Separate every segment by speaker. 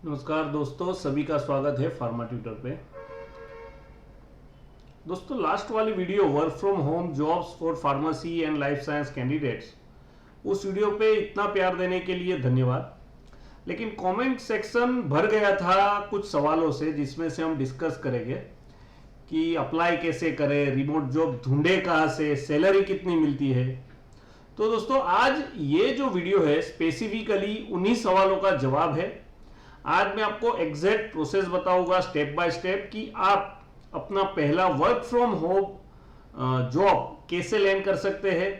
Speaker 1: नमस्कार दोस्तों, सभी का स्वागत है फार्मा ट्यूटर पे। दोस्तों, लास्ट वाली video work from home jobs for pharmacy and life science candidates, उस वीडियो पे इतना प्यार देने के लिए धन्यवाद। लेकिन कमेंट सेक्शन भर गया था कुछ सवालों से, जिसमें से हम डिस्कस करेंगे कि अप्लाई कैसे करें, रिमोट जॉब ढूंढे कहाँ से, सैलरी कितनी मिलती है। तो दोस्तों, आज ये जो वीडियो है स्पेसिफिकली उन्हीं सवालों का जवाब है। आज मैं आपको एग्जैक्ट प्रोसेस बताऊंगा स्टेप बाय स्टेप कि आप अपना पहला वर्क फ्रॉम होम जॉब कैसे लैंड कर सकते हैं,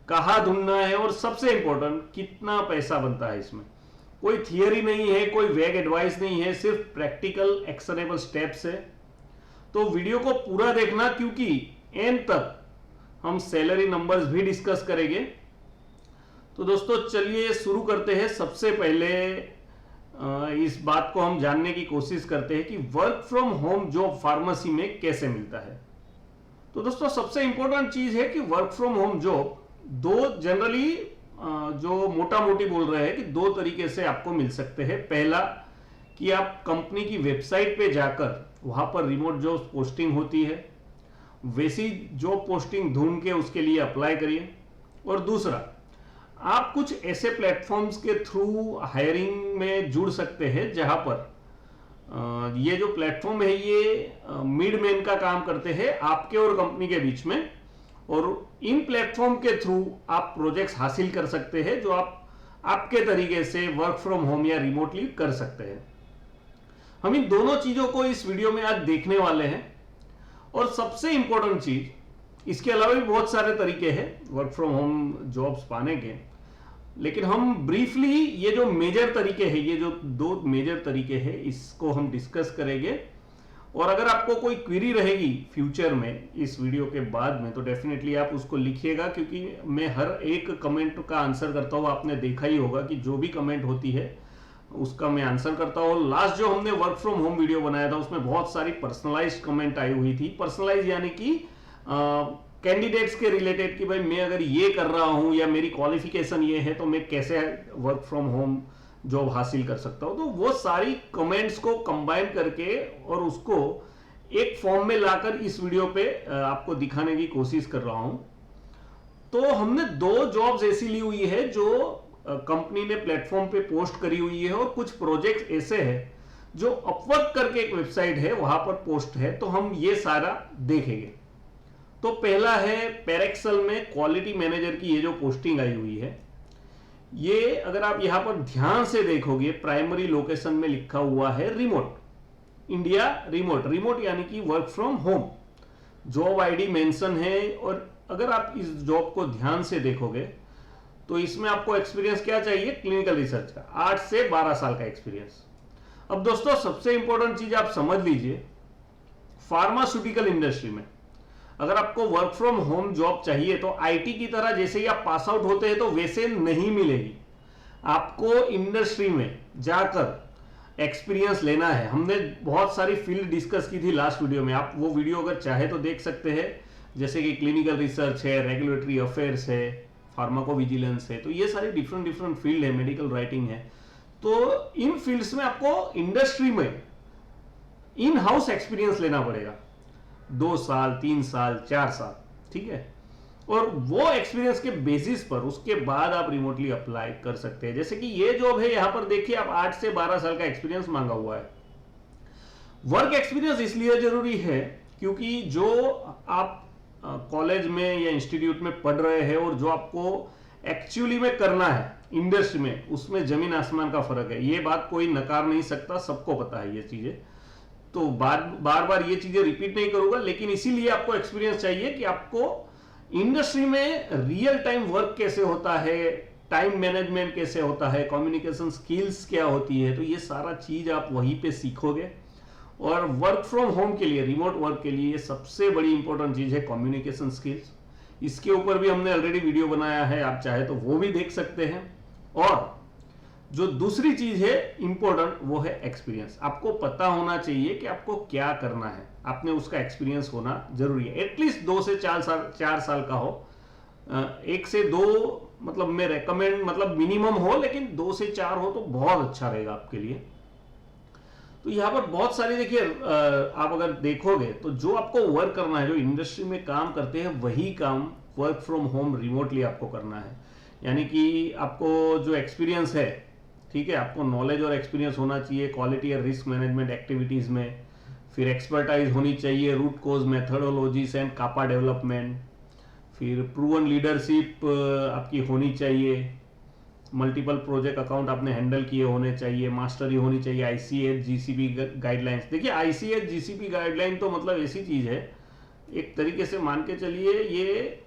Speaker 1: कहाँ ढूंढना है और सबसे इंपॉर्टेंट कितना पैसा बनता है। इसमें कोई थियरी नहीं है, कोई वेग एडवाइस नहीं है, सिर्फ प्रैक्टिकल एक्शनेबल स्टेप्स है। तो वीडियो को पूरा देखना, क्योंकि एंड तक हम सैलरी नंबर्स भी डिस्कस करेंगे। तो दोस्तों, चलिए शुरू करते हैं। सबसे पहले इस बात को हम जानने की कोशिश करते हैं कि work from home job pharmacy में कैसे मिलता है। तो दोस्तों, सबसे इंपॉर्टेंट चीज है कि वर्क फ्रॉम होम जॉब दो जनरली जो मोटा मोटी बोल रहे हैं कि दो तरीके से आपको मिल सकते हैं। पहला कि आप कंपनी की वेबसाइट पे जाकर वहां पर रिमोट जॉब पोस्टिंग होती है, वैसी जॉब पोस्टिंग ढूंढ के उसके लिए अप्लाई करिए। और दूसरा, आप कुछ ऐसे प्लेटफॉर्म्स के थ्रू हायरिंग में जुड़ सकते हैं जहां पर ये जो प्लेटफॉर्म है ये मिडमैन का काम करते हैं आपके और कंपनी के बीच में, और इन प्लेटफॉर्म के थ्रू आप प्रोजेक्ट्स हासिल कर सकते हैं जो आप आपके तरीके से वर्क फ्रॉम होम या रिमोटली कर सकते हैं। हम इन दोनों चीजों को इस वीडियो में आज देखने वाले हैं। और सबसे इंपॉर्टेंट चीज, इसके अलावा भी बहुत सारे तरीके हैं वर्क फ्रॉम होम जॉब्स पाने के, लेकिन हम ब्रीफली ये जो मेजर तरीके हैं, ये जो दो मेजर तरीके हैं, इसको हम डिस्कस करेंगे। और अगर आपको कोई क्वेरी रहेगी फ्यूचर में इस वीडियो के बाद में, तो डेफिनेटली आप उसको लिखिएगा, क्योंकि मैं हर एक कमेंट का आंसर करता हूँ। आपने देखा ही होगा कि जो भी कमेंट होती है उसका मैं आंसर करता हूँ। लास्ट जो हमने वर्क फ्रॉम होम वीडियो बनाया था उसमें बहुत सारी पर्सनलाइज्ड कमेंट आई हुई थी। पर्सनलाइज यानी कि कैंडिडेट्स के रिलेटेड कि भाई मैं अगर ये कर रहा हूं या मेरी क्वालिफिकेशन ये है तो मैं कैसे वर्क फ्रॉम होम जॉब हासिल कर सकता हूं। तो वो सारी कमेंट्स को कंबाइन करके और उसको एक फॉर्म में लाकर इस वीडियो पे आपको दिखाने की कोशिश कर रहा हूं। तो हमने दो जॉब्स ऐसी ली हुई है जो कंपनी ने प्लेटफॉर्म पे पोस्ट करी हुई है, और कुछ प्रोजेक्ट ऐसे हैं जो अपवर्क करके एक वेबसाइट है वहां पर पोस्ट है। तो हम ये सारा देखेंगे। तो पहला है पैरेक्सल में क्वालिटी मैनेजर की ये जो पोस्टिंग आई हुई है, ये अगर आप यहां पर ध्यान से देखोगे प्राइमरी लोकेशन में लिखा हुआ है रिमोट, इंडिया रिमोट। रिमोट यानी कि work from home. Job ID mention है। और अगर आप इस जॉब को ध्यान से देखोगे तो इसमें आपको एक्सपीरियंस क्या चाहिए, क्लिनिकल रिसर्च का 8 से 12 साल का एक्सपीरियंस। अब दोस्तों, सबसे इंपॉर्टेंट चीज आप समझ लीजिए, फार्मास्यूटिकल इंडस्ट्री में अगर आपको वर्क फ्रॉम होम जॉब चाहिए तो आईटी की तरह जैसे ही आप पास आउट होते हैं तो वैसे नहीं मिलेगी। आपको इंडस्ट्री में जाकर एक्सपीरियंस लेना है। हमने बहुत सारी फील्ड डिस्कस की थी लास्ट वीडियो में, आप वो वीडियो अगर चाहे तो देख सकते हैं। जैसे कि क्लिनिकल रिसर्च है, रेगुलेटरी अफेयर्स है, फार्माकोविजिलेंस है, तो ये सारी डिफरेंट डिफरेंट फील्ड है, मेडिकल राइटिंग है। तो इन फील्ड्स में आपको इंडस्ट्री में इन हाउस एक्सपीरियंस लेना पड़ेगा, 2 साल 3 साल 4 साल, ठीक है। और वो एक्सपीरियंस के बेसिस पर उसके बाद आप रिमोटली अप्लाई कर सकते हैं। जैसे कि ये जॉब है, यहां पर देखिए आप 8 से 12 साल का एक्सपीरियंस मांगा हुआ है। वर्क एक्सपीरियंस इसलिए जरूरी है क्योंकि जो आप कॉलेज में या इंस्टीट्यूट में पढ़ रहे हैं और जो आपको एक्चुअली में करना है इंडस्ट्री में, उसमें जमीन आसमान का फर्क है। ये बात कोई नकार नहीं सकता, सबको पता है ये चीजें। तो बार बार ये चीजें रिपीट नहीं करूंगा, लेकिन इसीलिए आपको एक्सपीरियंस चाहिए कि आपको इंडस्ट्री में रियल टाइम वर्क कैसे होता है, टाइम मैनेजमेंट कैसे होता है, कम्युनिकेशन स्किल्स क्या होती है। तो ये सारा चीज आप वहीं पे सीखोगे। और वर्क फ्रॉम होम के लिए, रिमोट वर्क के लिए, ये सबसे बड़ी इंपॉर्टेंट चीज है कम्युनिकेशन स्किल्स। इसके ऊपर भी हमने ऑलरेडी वीडियो बनाया है, आप चाहे तो वो भी देख सकते हैं। और जो दूसरी चीज है इंपॉर्टेंट, वो है एक्सपीरियंस। आपको पता होना चाहिए कि आपको क्या करना है, आपने उसका एक्सपीरियंस होना जरूरी है। एटलीस्ट 2 से 4 साल का हो। 1 से 2 मतलब मैं रेकमेंड, मतलब मिनिमम हो, लेकिन 2 से 4 हो तो बहुत अच्छा रहेगा आपके लिए। तो यहाँ पर बहुत सारी देखिए आप अगर देखोगे तो जो आपको वर्क करना है, जो इंडस्ट्री में काम करते हैं वही काम वर्क फ्रॉम होम रिमोटली आपको करना है। यानी कि आपको जो एक्सपीरियंस है, ठीक है, आपको नॉलेज और एक्सपीरियंस होना चाहिए क्वालिटी और रिस्क मैनेजमेंट एक्टिविटीज़ में, फिर एक्सपर्टाइज होनी चाहिए root cause methodologies and CAPA development, फिर प्रूवन लीडरशिप आपकी होनी चाहिए, मल्टीपल प्रोजेक्ट अकाउंट आपने हैंडल किए होने चाहिए, मास्टरी होनी चाहिए ICH GCP गाइडलाइंस। देखिए ICH GCP गाइडलाइन तो मतलब ऐसी चीज़ है, एक तरीके से मान के चलिए ये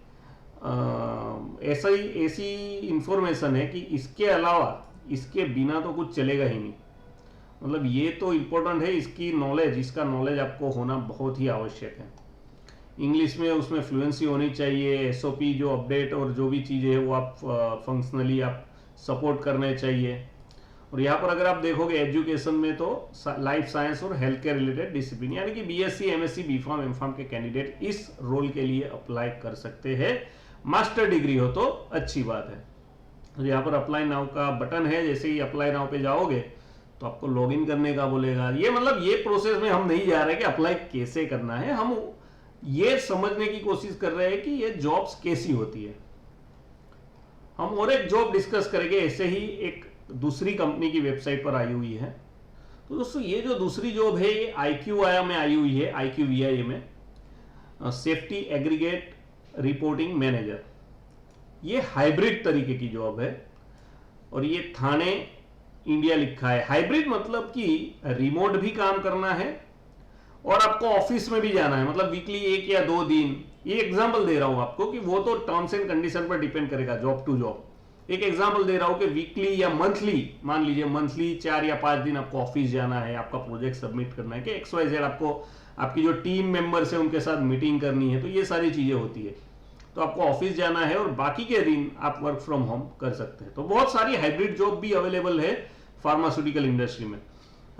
Speaker 1: ऐसी इंफॉर्मेशन है कि इसके अलावा, इसके बिना तो कुछ चलेगा ही नहीं। मतलब ये तो इम्पोर्टेंट है, इसकी नॉलेज, इसका नॉलेज आपको होना बहुत ही आवश्यक है। इंग्लिश में उसमें फ्लुएंसी होनी चाहिए, SOP जो अपडेट और जो भी चीज़ें है वो आप फंक्शनली आप सपोर्ट करने चाहिए। और यहाँ पर अगर आप देखोगे एजुकेशन में तो लाइफ साइंस और हेल्थ केयर रिलेटेड डिसिप्लिन, यानी कि BSc MSc BPharm MPharm के कैंडिडेट इस रोल के लिए अप्लाई कर सकते हैं। मास्टर डिग्री हो तो अच्छी बात है। तो यहाँ पर अप्लाई नाउ का बटन है, जैसे ही अप्लाई नाउ पे जाओगे तो आपको लॉगिन करने का बोलेगा। ये मतलब ये प्रोसेस में हम नहीं जा रहे कि अप्लाई कैसे करना है, हम ये समझने की कोशिश कर रहे हैं कि ये जॉब्स कैसी होती है। हम और एक जॉब डिस्कस करेंगे, ऐसे ही एक दूसरी कंपनी की वेबसाइट पर आई हुई है। तो दोस्तों ये जो दूसरी जॉब है ये IQVIA में आई हुई है, IQVIA में सेफ्टी एग्रीगेट रिपोर्टिंग मैनेजर। ये हाइब्रिड तरीके की जॉब है और ये थाने इंडिया लिखा है। हाइब्रिड मतलब कि रिमोट भी काम करना है और आपको ऑफिस में भी जाना है, मतलब वीकली 1 या 2 दिन। ये एग्जांपल दे रहा हूं आपको कि वो तो टर्म्स एंड कंडीशन पर डिपेंड करेगा जॉब टू जॉब। एक एग्जांपल दे रहा हूं कि वीकली या मंथली, मान लीजिए मंथली 4 या 5 दिन आपको ऑफिस जाना है, आपका प्रोजेक्ट सबमिट करना है कि XYZ, आपको आपकी जो टीम मेंबर्स है उनके साथ मीटिंग करनी है, तो ये सारी चीजें होती है। तो आपको ऑफिस जाना है और बाकी के दिन आप वर्क फ्रॉम होम कर सकते हैं। तो बहुत सारी हाइब्रिड जॉब भी अवेलेबल है फार्मास्यूटिकल इंडस्ट्री में,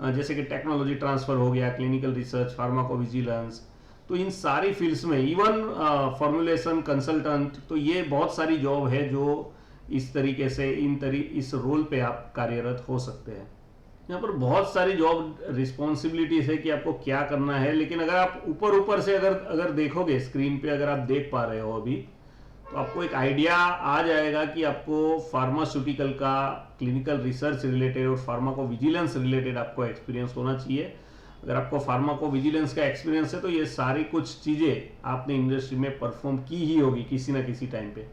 Speaker 1: जैसे कि टेक्नोलॉजी ट्रांसफर हो गया, क्लिनिकल रिसर्च, फार्माकोविजिलेंस, तो इन सारी फील्ड्स में, इवन फॉर्मुलेशन कंसल्टेंट, तो ये बहुत सारी जॉब है जो इस तरीके से इस रोल पे आप कार्यरत हो सकते हैं। यहाँ पर बहुत सारी जॉब रिस्पॉन्सिबिलिटीज है कि आपको क्या करना है, लेकिन अगर आप ऊपर से अगर देखोगे स्क्रीन पे, अगर आप देख पा रहे हो अभी, तो आपको एक आइडिया आ जाएगा कि आपको फार्मास्यूटिकल का क्लिनिकल रिसर्च रिलेटेड और फार्माकोविजिलेंस रिलेटेड आपको एक्सपीरियंस होना चाहिए। अगर आपको फार्माकोविजिलेंस का एक्सपीरियंस है तो ये सारी कुछ चीज़ें आपने इंडस्ट्री में परफॉर्म की ही होगी किसी ना किसी टाइम पे।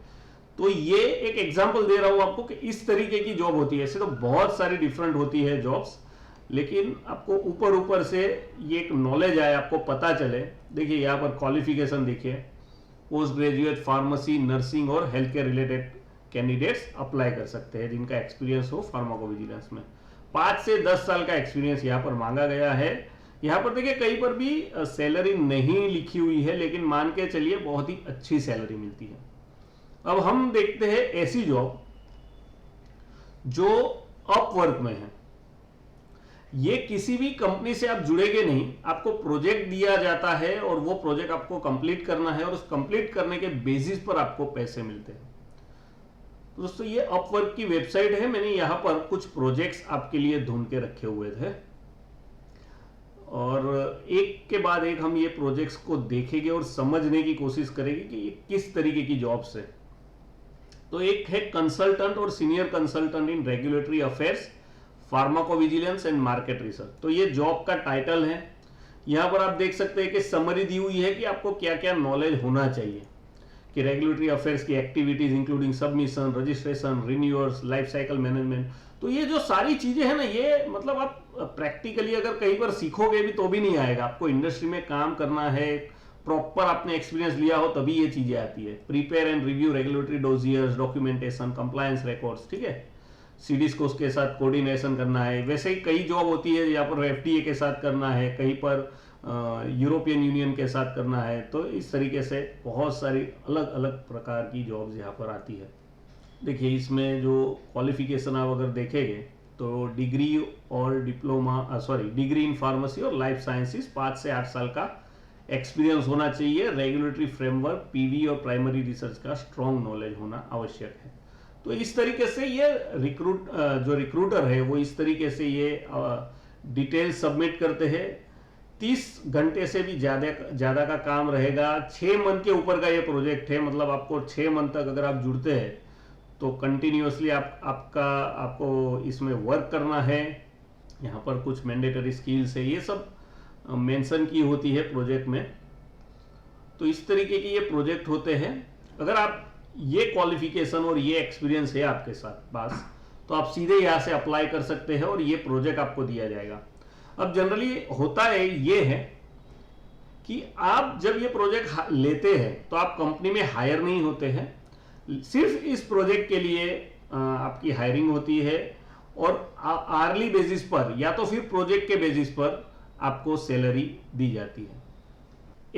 Speaker 1: तो ये एक एग्जांपल दे रहा हूँ आपको कि इस तरीके की जॉब होती है। ऐसे तो बहुत सारी डिफरेंट होती है जॉब्स, लेकिन आपको ऊपर से ये एक नॉलेज आए, आपको पता चले। देखिए यहाँ पर क्वालिफिकेशन देखिए, पोस्ट ग्रेजुएट फार्मेसी, नर्सिंग और health care related candidates apply कर सकते हैं जिनका एक्सपीरियंस हो फार्माकोविजिलेंस में। 5 से 10 साल का एक्सपीरियंस यहाँ पर मांगा गया है। यहाँ पर देखिए कहीं पर भी सैलरी नहीं लिखी हुई है, लेकिन मान के चलिए बहुत ही अच्छी सैलरी मिलती है। अब हम देखते हैं ऐसी जॉब जो अपवर्क में है। ये किसी भी कंपनी से आप जुड़ेंगे नहीं, आपको प्रोजेक्ट दिया जाता है और वो प्रोजेक्ट आपको कंप्लीट करना है और उस कंप्लीट करने के बेसिस पर आपको पैसे मिलते हैं। तो दोस्तों ये अपवर्क की वेबसाइट है, मैंने यहां पर कुछ प्रोजेक्ट्स आपके लिए ढूंढ के रखे हुए थे और एक के बाद एक हम ये प्रोजेक्ट्स को देखेंगे और समझने की कोशिश करेंगे कि ये किस तरीके की जॉब्स है। तो एक है कंसल्टेंट और senior consultant in regulatory affairs, pharmacovigilance and market research. तो ये जॉब का टाइटल है। यहां पर आप देख सकते हैं कि समरी दी हुई है कि आपको क्या क्या नॉलेज होना चाहिए, कि रेगुलेटरी अफेयर्स की activities including submission, registration, renewals, life cycle management. तो ये जो सारी चीजें हैं ना, ये मतलब आप प्रैक्टिकली अगर कहीं पर सीखोगे भी तो भी नहीं आएगा। आपको इंडस्ट्री में काम करना है, प्रॉपर आपने एक्सपीरियंस लिया हो तभी ये चीजें आती है। Prepare and review regulatory dossiers, documentation, compliance records, ठीक है, सीडीज को उसके साथ कोऑर्डिनेशन करना है। वैसे ही कई जॉब होती है, यहाँ पर FDA के साथ करना है, कहीं पर यूरोपियन यूनियन के साथ करना है। तो इस तरीके से बहुत सारी अलग अलग प्रकार की जॉब्स यहाँ पर आती है। देखिए इसमें जो क्वालिफिकेशन आप अगर देखेंगे तो डिग्री और डिग्री इन फार्मेसी और लाइफ साइंसेस, 5 से 8 साल का एक्सपीरियंस होना चाहिए। रेगुलेटरी फ्रेमवर्क, PV और प्राइमरी रिसर्च का स्ट्रॉन्ग नॉलेज होना आवश्यक है। तो इस तरीके से ये रिक्रूटर है वो इस तरीके से ये डिटेल सबमिट करते हैं। 30 घंटे से भी ज़्यादा का काम रहेगा। 6 मंथ के ऊपर का ये प्रोजेक्ट है, मतलब आपको 6 मंथ तक अगर आप जुड़ते हैं तो कंटिन्यूसली आपको इसमें वर्क करना है। यहाँ पर कुछ मैंडेटरी स्किल्स है, ये सब मेंशन की होती है प्रोजेक्ट में। तो इस तरीके के ये प्रोजेक्ट होते हैं। अगर आप ये क्वालिफिकेशन और ये एक्सपीरियंस है आपके साथ पास, तो आप सीधे यहाँ से अप्लाई कर सकते हैं और ये प्रोजेक्ट आपको दिया जाएगा। अब जनरली होता है ये है कि आप जब ये प्रोजेक्ट लेते हैं तो आप कंपनी में हायर नहीं होते हैं, सिर्फ इस प्रोजेक्ट के लिए आपकी हायरिंग होती है और आर्ली बेसिस पर या तो फिर प्रोजेक्ट के बेसिस पर आपको सैलरी दी जाती है।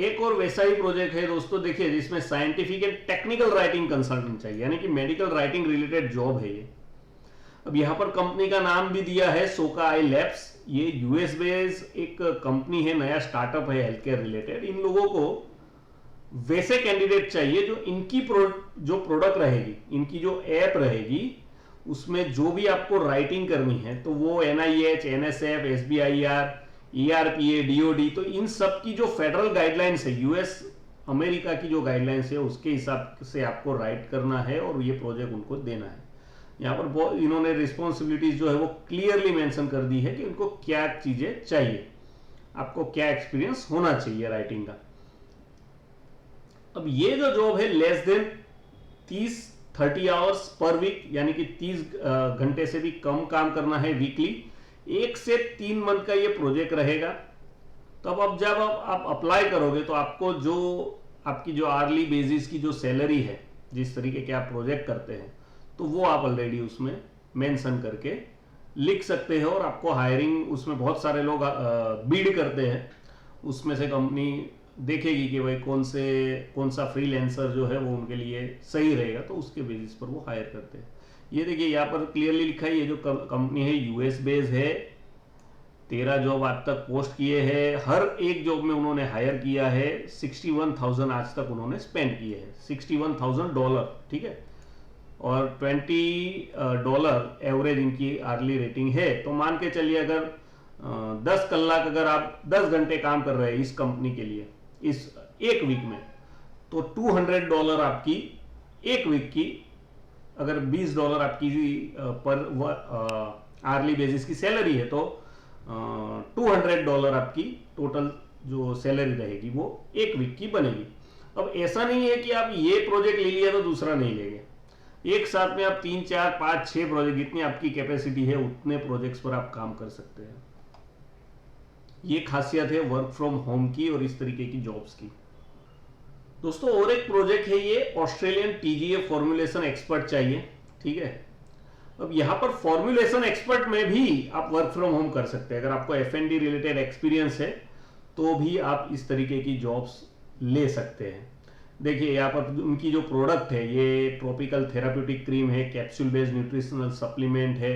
Speaker 1: एक और वैसा ही प्रोजेक्ट है दोस्तों, देखिए, जिसमें scientific and technical writing consultant चाहिए, यानी कि मेडिकल राइटिंग रिलेटेड जॉब है ये। अब यहाँ पर कंपनी का नाम भी दिया है सोका आई लैब्स। ये यूएस बेस्ड एक कंपनी है, नया स्टार्टअप है हेल्थ केयर रिलेटेड। इन लोगों को वैसे कैंडिडेट चाहिए जो इनकी जो प्रोडक्ट रहेगी, इनकी जो ऐप रहेगी, उसमें जो भी आपको राइटिंग करनी है तो वो NIH, NSF, SBIR, ERPA, DOD, तो इन सब की जो फेडरल गाइडलाइंस है, यूएस अमेरिका की जो गाइडलाइंस है, उसके हिसाब से आपको राइट करना है और ये प्रोजेक्ट उनको देना है। यहाँ पर इन्होंने रिस्पॉन्सिबिलिटीज जो है वो क्लियरली मेंशन कर दी है कि उनको क्या चीजें चाहिए, आपको क्या एक्सपीरियंस होना चाहिए राइटिंग का। अब ये जो जॉब है less than 30 hours per week, यानी कि 30 घंटे से भी कम काम करना है वीकली। 1 से 3 मंथ का ये प्रोजेक्ट रहेगा। तो अब जब आप अप्लाई करोगे तो आपको जो आपकी जो आर्ली बेसिस की जो सैलरी है, जिस तरीके के आप प्रोजेक्ट करते हैं, तो वो आप ऑलरेडी उसमें मेंशन करके लिख सकते हो और आपको हायरिंग, उसमें बहुत सारे लोग बीड करते हैं, उसमें से कंपनी देखेगी कि भाई कौन सा फ्रीलांसर जो है वो उनके लिए सही रहेगा, तो उसके बेसिस पर वो हायर करते हैं। ये देखिए यहाँ पर क्लियरली लिखा है, ये जो कंपनी है यूएस बेस्ड है। 13 जॉब आज तक पोस्ट किए हैं, हर एक जॉब में उन्होंने हायर किया है। 61,000 आज तक उन्होंने स्पेंड किए हैं, $61,000, ठीक है। और $20 एवरेज इनकी आर्ली रेटिंग है। तो मान के चलिए अगर 10 कलाक अगर आप 10 घंटे काम कर रहे हैं इस कंपनी के लिए इस एक वीक में, तो $200 आपकी एक वीक की, अगर $20 आपकी पर आर्ली बेसिस की सैलरी है, तो $200 आपकी टोटल जो सैलरी रहेगी वो एक वीक की बनेगी। अब ऐसा नहीं है कि आप ये प्रोजेक्ट ले लिया तो दूसरा नहीं लेंगे। एक साथ में आप 3, 4, 5, 6 प्रोजेक्ट, जितनी आपकी कैपेसिटी है उतने प्रोजेक्ट्स पर आप काम कर सकते हैं। ये खासियत है वर्क फ्रॉम होम की और इस तरीके की जॉब्स की। दोस्तों और एक प्रोजेक्ट है ये, ऑस्ट्रेलियन TGA फॉर्मुलेशन एक्सपर्ट चाहिए, ठीक है। अब यहाँ पर फॉर्मुलेशन एक्सपर्ट में भी आप वर्क फ्रॉम होम कर सकते हैं। अगर आपको F&D रिलेटेड एक्सपीरियंस है तो भी आप इस तरीके की जॉब्स ले सकते हैं। देखिए यहाँ पर उनकी जो प्रोडक्ट है, ये ट्रॉपिकल थेराप्यूटिक क्रीम है, कैप्सूल बेस्ड न्यूट्रिशनल सप्लीमेंट है।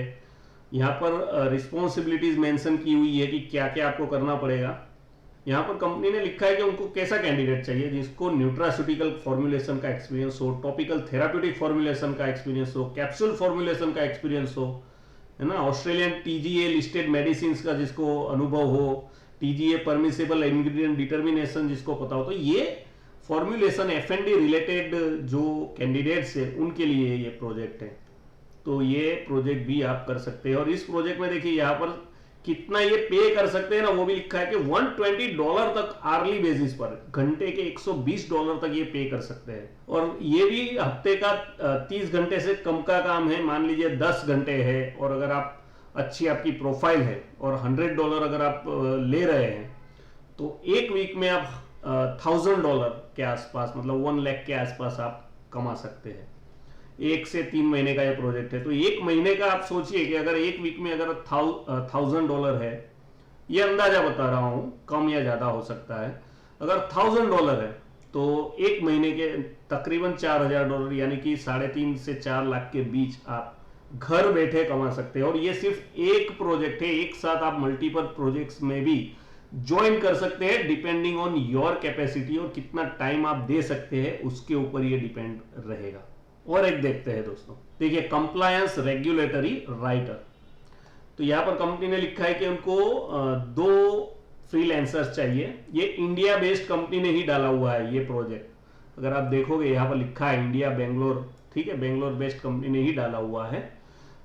Speaker 1: यहाँ पर रिस्पॉन्सिबिलिटीज मेंशन की हुई है कि क्या क्या आपको करना पड़ेगा। यहाँ पर कंपनी ने लिखा है कि उनको कैसा कैंडिडेट चाहिए, जिसको न्यूट्रास्यूटिकल फॉर्मुलेशन का एक्सपीरियंस हो, टॉपिकल थेराप्यूटिक फॉर्मुलेशन का एक्सपीरियंस हो, कैप्सूल फॉर्मुलेशन का एक्सपीरियंस हो, है ना, ऑस्ट्रेलियन TGA लिस्टेड मेडिसिन का जिसको अनुभव हो, TGA परमिसेबल इंग्रेडिएंट डिटर्मिनेशन जिसको पता हो। तो ये फॉर्मुलेशन F&D रिलेटेड जो कैंडिडेट्स है उनके लिए ये प्रोजेक्ट है। तो ये प्रोजेक्ट भी आप कर सकते हैं। और इस प्रोजेक्ट में देखिए यहाँ पर कितना ये पे कर सकते हैं ना, वो भी लिखा है कि $120 तक आर्ली बेसिस पर, घंटे के $120 तक ये पे कर सकते हैं। और ये भी हफ्ते का 30 घंटे से कम का काम है। मान लीजिए 10 घंटे है और अगर आप अच्छी आपकी प्रोफाइल है और $100 अगर आप ले रहे हैं, तो एक वीक में आप $1,000 के आसपास, मतलब 1 लाख के आसपास आप कमा सकते हैं। 1 से 3 महीने का ये प्रोजेक्ट है। तो एक महीने का आप सोचिए कि अगर एक वीक में अगर $1,000 है, ये अंदाजा बता रहा हूं, कम या ज्यादा हो सकता है। अगर $1,000 है तो एक महीने के तकरीबन $4,000 यानी कि 3.5 से 4 लाख के बीच आप घर बैठे कमा सकते हैं। और ये सिर्फ एक प्रोजेक्ट है, एक साथ आप मल्टीपल प्रोजेक्ट्स में भी ज्वाइन कर सकते हैं, डिपेंडिंग ऑन योर कैपेसिटी, और कितना टाइम आप दे सकते हैं उसके ऊपर ये डिपेंड रहेगा। और एक देखते हैं दोस्तों, देखिए कंप्लायंस रेगुलेटरी राइटर। तो यहाँ पर कंपनी ने लिखा है कि उनको 2 फ्रीलांसर्स चाहिए। ये इंडिया बेस्ड कंपनी ने ही डाला हुआ है ये प्रोजेक्ट। अगर आप देखोगे यहाँ पर लिखा है इंडिया बेंगलोर, ठीक है, बेंगलोर बेस्ड कंपनी ने ही डाला हुआ है।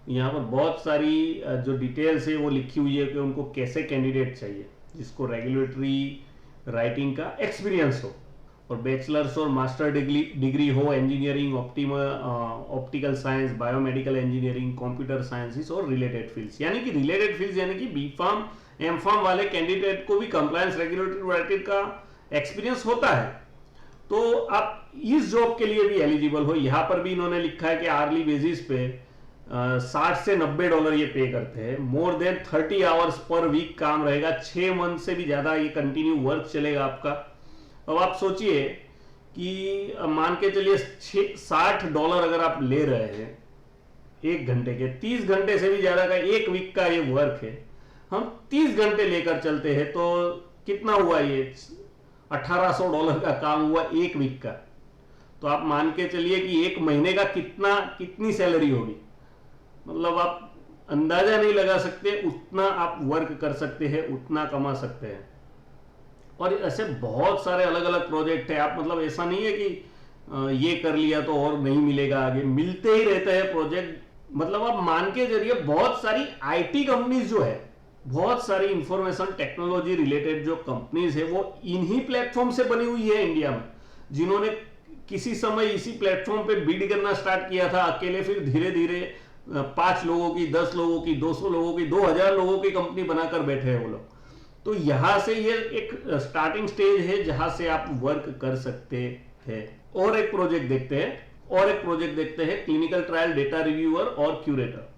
Speaker 1: यहाँ पर बहुत सारी जो डिटेल्स है वो लिखी हुई है कि उनको कैसे कैंडिडेट चाहिए, जिसको रेगुलेटरी राइटिंग का एक्सपीरियंस हो और बैचलर्स और मास्टर डिग्री हो engineering, optical science, biomedical engineering, computer sciences और रिलेटेड फील्ड्स। यानी कि रिलेटेड फील्ड्स यानी कि बी फार्म एम फार्म वाले कैंडिडेट को भी कंप्लायंस रेगुलेटरी राइटिंग का एक्सपीरियंस होता है, तो आप इस जॉब के लिए भी एलिजिबल हो। यहाँ पर भी इन्होंने लिखा है कि आर्ली बेसिस पे 60 से $90 ये पे करते हैं। More than 30 hours per week काम रहेगा, 6 मंथ से भी ज्यादा ये कंटिन्यू वर्क चलेगा आपका। अब आप सोचिए कि मान के चलिए $60 अगर आप ले रहे हैं 1 घंटे के, 30 घंटे से भी ज्यादा का 1 वीक का ये वर्क है, हम 30 घंटे लेकर चलते हैं तो कितना हुआ, ये $1800 का काम हुआ 1 वीक का। तो आप मान के चलिए कि 1 महीने का कितनी सैलरी होगी, मतलब आप अंदाजा नहीं लगा सकते, उतना आप वर्क कर सकते हैं, उतना कमा सकते हैं। और ऐसे बहुत सारे अलग अलग प्रोजेक्ट है। आप मतलब ऐसा नहीं है कि ये कर लिया तो और नहीं मिलेगा, आगे मिलते ही रहते हैं प्रोजेक्ट। मतलब आप मान के जरिए बहुत सारी आईटी कंपनीज जो है, बहुत सारी इंफॉर्मेशन टेक्नोलॉजी रिलेटेड जो कंपनीज है वो इन्हीं प्लेटफॉर्म से बनी हुई है इंडिया में, जिन्होंने किसी समय इसी प्लेटफॉर्म पे बिड करना स्टार्ट किया था अकेले, फिर धीरे धीरे 5 लोगों की, 10 लोगों की, 200 लोगों की, 2000 लोगों की कंपनी बनाकर बैठे हैं वो लोग। तो यहां से ये एक स्टार्टिंग स्टेज है जहां से आप वर्क कर सकते हैं। और एक प्रोजेक्ट देखते हैं क्लिनिकल ट्रायल डेटा रिव्यूअर और क्यूरेटर।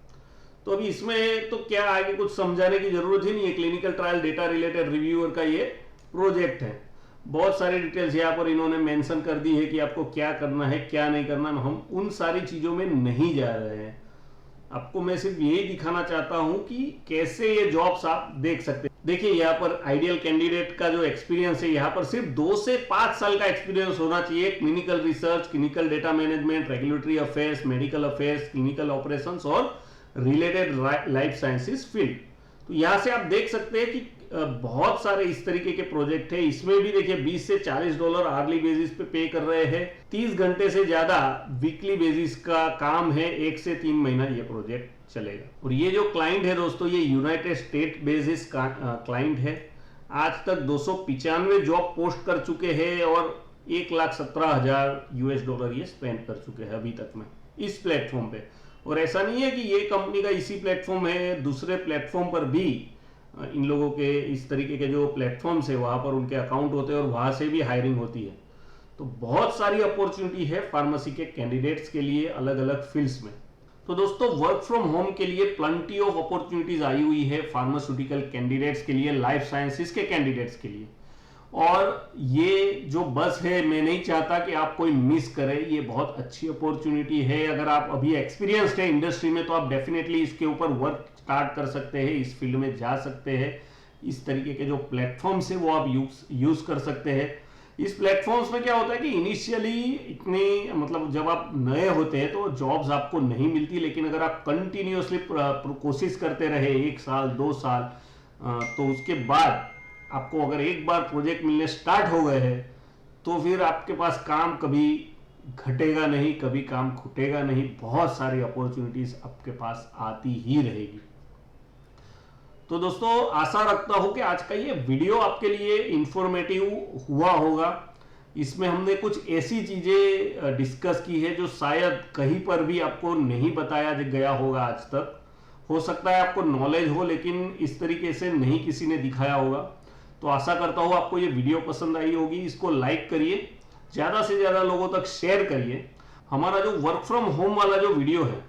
Speaker 1: तो अभी इसमें तो क्या आगे कुछ समझाने की जरूरत ही नहीं है। Clinical trial data related reviewer का ये प्रोजेक्ट है। बहुत सारी डिटेल्स यहाँ पर इन्होंने मेंशन कर दी है कि आपको क्या करना है, क्या नहीं करना। हम उन सारी चीजों में नहीं जा रहे हैं, आपको मैं सिर्फ यही दिखाना चाहता हूं कि कैसे ये जॉब्स आप देख सकते हैं। देखिए यहाँ पर आइडियल कैंडिडेट का जो एक्सपीरियंस है, यहाँ पर सिर्फ 2 से 5 साल का एक्सपीरियंस होना चाहिए। Clinical research, clinical data management, regulatory affairs, medical affairs, clinical operations और रिलेटेड लाइफ साइंसेस फील्ड। तो यहाँ से आप देख सकते हैं कि बहुत सारे इस तरीके के प्रोजेक्ट है। इसमें भी देखिए $20 से $40 आर्ली बेसिस पे कर रहे हैं। 30 घंटे से ज्यादा वीकली बेसिस का काम है, 1 से 3 महीना ये प्रोजेक्ट चलेगा। और ये जो क्लाइंट है दोस्तों, ये यूनाइटेड स्टेट बेसिस का क्लाइंट है। आज तक 295 जॉब पोस्ट कर चुके हैं और $1,17,000 ये स्पेंड कर चुके हैं अभी तक में इस प्लेटफॉर्म पे। और ऐसा नहीं है कि ये कंपनी का इसी प्लेटफॉर्म है, दूसरे प्लेटफॉर्म पर भी इन लोगों के इस तरीके के जो प्लेटफॉर्म्स है वहां पर उनके अकाउंट होते हैं और वहां से भी हायरिंग होती है। तो बहुत सारी अपॉर्चुनिटी है फार्मेसी के कैंडिडेट्स के लिए अलग अलग फील्ड्स में। तो दोस्तों वर्क फ्रॉम होम के लिए प्लेंटी ऑफ अपॉर्चुनिटीज आई हुई है फार्मास्यूटिकल कैंडिडेट्स के लिए, लाइफ साइंसेस के कैंडिडेट्स के लिए। और ये जो बस है, मैं नहीं चाहता कि आप कोई मिस करें, ये बहुत अच्छी अपॉर्चुनिटी है। अगर आप अभी एक्सपीरियंस्ड है इंडस्ट्री में तो आप डेफिनेटली इसके ऊपर वर्क स्टार्ट कर सकते हैं, इस फील्ड में जा सकते हैं। इस तरीके के जो प्लेटफॉर्म्स है वो आप यूज कर सकते हैं। इस प्लेटफॉर्म्स में क्या होता है कि इनिशियली इतने मतलब जब आप नए होते हैं तो जॉब्स आपको नहीं मिलती, लेकिन अगर आप कंटिन्यूअसली कोशिश करते रहे 1 साल 2 साल, तो उसके बाद आपको अगर एक बार प्रोजेक्ट मिलने स्टार्ट हो गए हैं तो फिर आपके पास काम कभी घटेगा नहीं, कभी काम घुटेगा नहीं। बहुत सारी अपॉर्चुनिटीज आपके पास आती ही रहेगी। तो दोस्तों आशा रखता हूं कि आज का ये वीडियो आपके लिए इंफॉर्मेटिव हुआ होगा। इसमें हमने कुछ ऐसी चीजें डिस्कस की है जो शायद कहीं पर भी आपको नहीं बताया गया होगा आज तक। हो सकता है आपको नॉलेज हो लेकिन इस तरीके से नहीं किसी ने दिखाया होगा। तो आशा करता हूं आपको ये वीडियो पसंद आई होगी। इसको लाइक करिए, ज्यादा से ज्यादा लोगों तक शेयर करिए। हमारा जो वर्क फ्रॉम होम वाला जो वीडियो है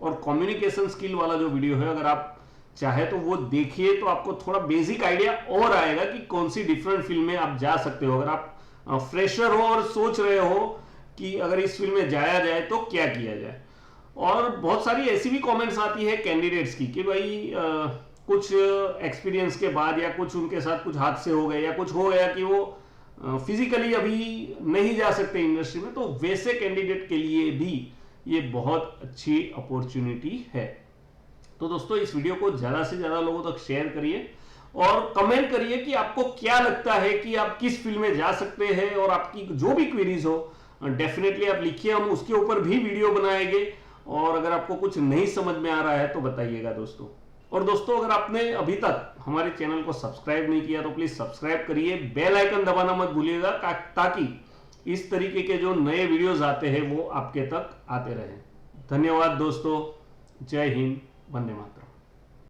Speaker 1: और कम्युनिकेशन स्किल वाला जो वीडियो है, अगर आप चाहे तो वो देखिए तो आपको थोड़ा बेसिक आइडिया और आएगा कि कौन सी डिफरेंट फील्ड में आप जा सकते हो। अगर आप फ्रेशर हो और सोच रहे हो कि अगर इस फील्ड में जाया जाए तो क्या किया जाए। और बहुत सारी ऐसी भी कमेंट्स आती है कैंडिडेट्स की कि भाई कुछ एक्सपीरियंस के बाद या कुछ उनके साथ कुछ हादसे हो गए या कुछ हो गया कि वो फिजिकली अभी नहीं जा सकते इंडस्ट्री में, तो वैसे कैंडिडेट के लिए भी ये बहुत अच्छी अपॉर्चुनिटी है। तो दोस्तों इस वीडियो को ज़्यादा से ज़्यादा लोगों तक शेयर करिए और कमेंट करिए कि आपको क्या लगता है कि आप किस फील्ड में जा सकते हैं, और आपकी जो भी क्वेरीज हो डेफिनेटली आप लिखिए, हम उसके ऊपर भी वीडियो बनाएंगे। और अगर आपको कुछ नहीं समझ में आ रहा है तो बताइएगा दोस्तों। और दोस्तों अगर आपने अभी तक हमारे चैनल को सब्सक्राइब नहीं किया तो प्लीज सब्सक्राइब करिए, बेल आइकन दबाना मत भूलिएगा ताकि इस तरीके के जो नए वीडियोस आते हैं वो आपके तक आते रहें। धन्यवाद दोस्तों, जय हिंद, वंदे मातरम।